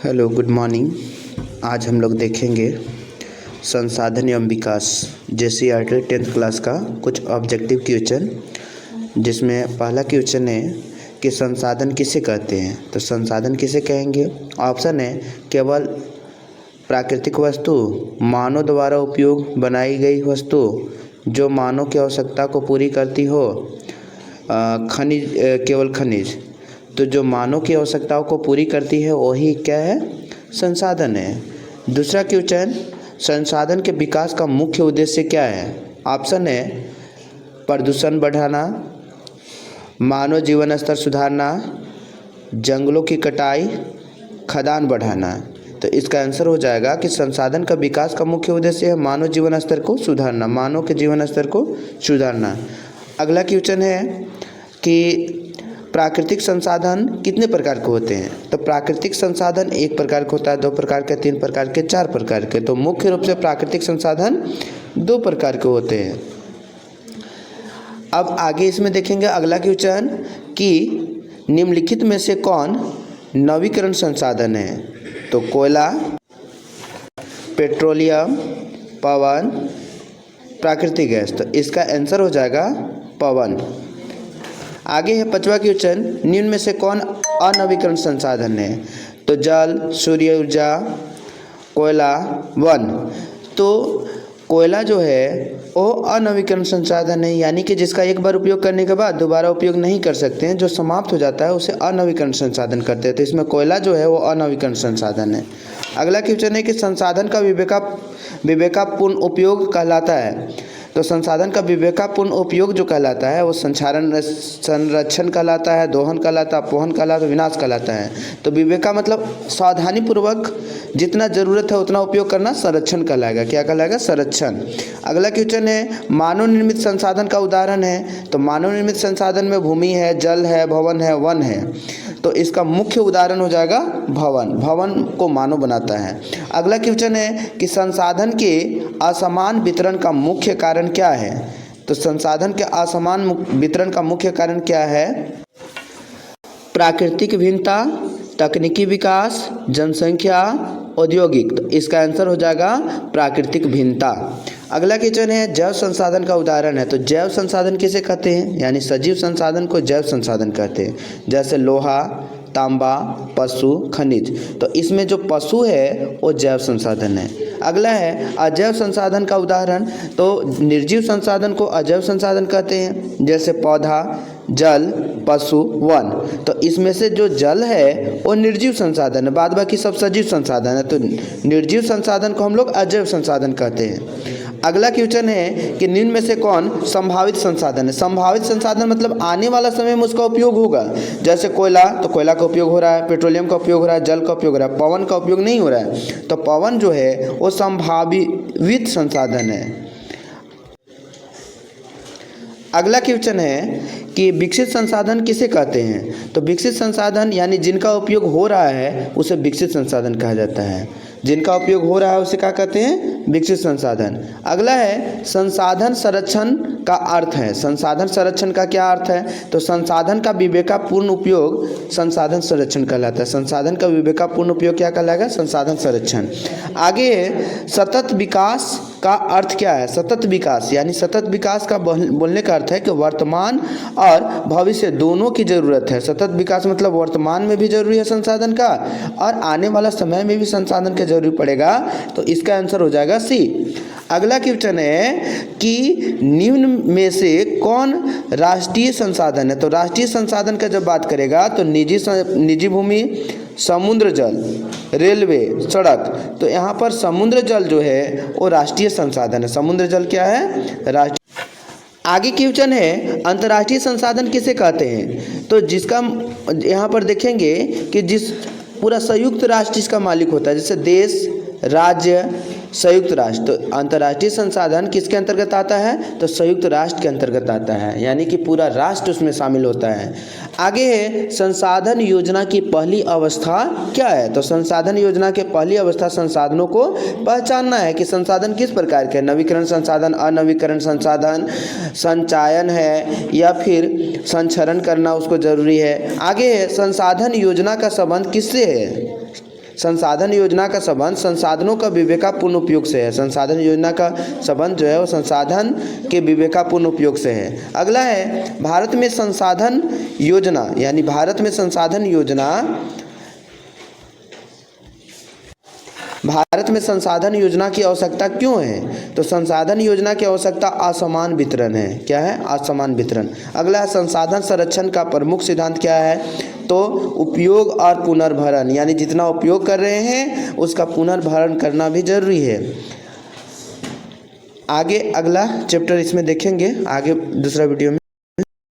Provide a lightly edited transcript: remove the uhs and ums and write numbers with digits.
Hello, good morning. आज हम लोग देखेंगे संसाधन एवं विकास JCERT 10th क्लास का कुछ ऑब्जेक्टिव क्वेश्चन, जिसमें पहला क्वेश्चन है कि संसाधन किसे कहते हैं। तो संसाधन किसे कहेंगे? ऑप्शन है केवल प्राकृतिक वस्तु, मानव द्वारा उपयोग बनाई गई वस्तु जो मानव की आवश्यकता को पूरी करती हो, खनिज, केवल खनिज। तो जो मानव की आवश्यकताओं को पूरी करती है वही क्या है? संसाधन है। दूसरा क्वेश्चन, संसाधन के विकास का मुख्य उद्देश्य क्या है? ऑप्शन है प्रदूषण बढ़ाना, मानव जीवन स्तर सुधारना, जंगलों की कटाई, खदान बढ़ाना। तो इसका आंसर हो जाएगा कि संसाधन का विकास का मुख्य उद्देश्य है मानव जीवन स्तर को सुधारना, मानव के जीवन स्तर को सुधारना। अगला क्वेश्चन है कि प्राकृतिक संसाधन कितने प्रकार के होते हैं? तो प्राकृतिक संसाधन एक प्रकार का होता है, दो प्रकार के, तीन प्रकार के, चार प्रकार के। तो मुख्य रूप से प्राकृतिक संसाधन दो प्रकार के होते हैं। अब आगे इसमें देखेंगे अगला क्वेश्चन कि निम्नलिखित में से कौन नवीकरण संसाधन है? तो कोयला, पेट्रोलियम, पवन, प्राकृतिक गैस। तो इसका आंसर हो जाएगा पवन। आगे है पांचवा क्वेश्चन, निम्न में से कौन अनवीकरण संसाधन है? तो जल, सूर्य ऊर्जा, कोयला, वन। तो कोयला जो है वो अनवीकरण संसाधन है, यानी कि जिसका एक बार उपयोग करने के बाद दोबारा उपयोग नहीं कर सकते हैं, जो समाप्त हो जाता है उसे अनवीकरण संसाधन करते हैं। तो इसमें कोयला जो है वो अनवीकरण संसाधन है। अगला क्वेश्चन है कि संसाधन का विवेकपूर्ण उपयोग कहलाता है। तो संसाधन का विवेकपूर्ण उपयोग जो कहलाता है वो संरक्षण कहलाता है, दोहन कहलाता है, अपवहन कहलाता है, विनाश कहलाता है। तो विवेका मतलब सावधानी पूर्वक जितना ज़रूरत है उतना उपयोग करना संरक्षण कहलाएगा। क्या कहलाएगा? संरक्षण। अगला क्वेश्चन है मानव निर्मित संसाधन का उदाहरण है। तो मानव निर्मित संसाधन में भूमि है, जल है, भवन है, वन है। तो इसका मुख्य उदाहरण हो जाएगा भवन। भवन को मानव बनाता है। अगला क्वेश्चन है कि संसाधन के असमान वितरण का मुख्य कारण क्या है? तो संसाधन के असमान वितरण का मुख्य कारण क्या है? प्राकृतिक भिन्नता, तकनीकी विकास, जनसंख्या, औद्योगिक। तो इसका आंसर हो जाएगा प्राकृतिक भिन्नता। अगला क्वेश्चन है जैव संसाधन का उदाहरण है। तो जैव संसाधन किसे कहते हैं? यानी सजीव संसाधन को जैव संसाधन कहते हैं, जैसे लोहा, तांबा, पशु, खनिज। तो इसमें जो पशु है वो जैव संसाधन है। अगला है अजैव संसाधन का उदाहरण। तो निर्जीव संसाधन को अजैव संसाधन कहते हैं, जैसे पौधा, जल, पशु, वन। तो इसमें से जो जल है वो निर्जीव संसाधन है, बाद बाकी सब सजीव संसाधन है। तो निर्जीव संसाधन को हम लोग अजैव संसाधन कहते हैं। अगला क्वेश्चन है कि निम्न में से कौन संभावित संसाधन है? संभावित संसाधन मतलब आने वाला समय में उसका उपयोग होगा। जैसे कोयला, तो कोयला का उपयोग हो रहा है, पेट्रोलियम का उपयोग हो रहा है, जल का उपयोग हो रहा है, पवन का उपयोग नहीं हो रहा है। तो पवन जो है वो संभावित संसाधन है। अगला क्वेश्चन है कि विकसित संसाधन किसे कहते हैं? तो विकसित संसाधन यानी जिनका उपयोग हो रहा है उसे विकसित संसाधन कहा जाता है। जिनका उपयोग हो रहा है उसे क्या कहते हैं? विकसित संसाधन। अगला है संसाधन संरक्षण का अर्थ है। संसाधन संरक्षण का क्या अर्थ है? तो संसाधन का विवेकपूर्ण उपयोग संसाधन संरक्षण कहलाता है। संसाधन का विवेकपूर्ण उपयोग क्या कहलाएगा? संसाधन संरक्षण। आगे है सतत विकास का अर्थ क्या है? सतत विकास यानी सतत विकास का बोलने का अर्थ है कि वर्तमान और भविष्य दोनों की ज़रूरत है। सतत विकास मतलब वर्तमान में भी जरूरी है संसाधन का और आने वाला समय में भी संसाधन का जरूरी पड़ेगा। तो इसका आंसर हो जाएगा सी। अगला क्वेश्चन है कि निम्न में से कौन राष्ट्रीय संसाधन है? तो राष्ट्रीय संसाधन का जब बात करेगा तो निजी भूमि, समुद्र जल, रेलवे, सड़क। तो यहाँ पर समुद्र जल जो है वो राष्ट्रीय संसाधन है। समुद्र जल क्या है? राष्ट्रीय। आगे क्वेश्चन है अंतर्राष्ट्रीय संसाधन किसे कहते हैं? तो जिसका यहाँ पर देखेंगे कि जिस पूरा संयुक्त राष्ट्र इसका मालिक होता है, जैसे देश, राज्य, संयुक्त राष्ट्र। तो अंतर्राष्ट्रीय संसाधन किसके अंतर्गत आता है? तो संयुक्त राष्ट्र के अंतर्गत आता है, यानी कि पूरा राष्ट्र उसमें शामिल होता है। आगे है संसाधन योजना की पहली अवस्था क्या है? तो संसाधन योजना के पहली अवस्था संसाधनों को पहचानना है कि संसाधन किस प्रकार के, नवीकरण संसाधन, अनवीकरण संसाधन, संचयन है या फिर संचरण करना उसको जरूरी है। आगे है संसाधन योजना का संबंध किससे है? संसाधन योजना का संबंध संसाधनों का विवेकापूर्ण उपयोग से है। संसाधन योजना का संबंध जो है वो संसाधन के विवेकापूर्ण उपयोग से है। अगला है भारत में संसाधन योजना, यानी भारत में संसाधन योजना, भारत में संसाधन योजना की आवश्यकता क्यों है? तो संसाधन योजना की आवश्यकता असमान वितरण है। क्या है? असमान वितरण। अगला है संसाधन संरक्षण का प्रमुख सिद्धांत क्या है? तो उपयोग और पुनर्भरण, यानी जितना उपयोग कर रहे हैं उसका पुनर्भरण करना भी जरूरी है। आगे अगला चैप्टर इसमें देखेंगे आगे दूसरा वीडियो में।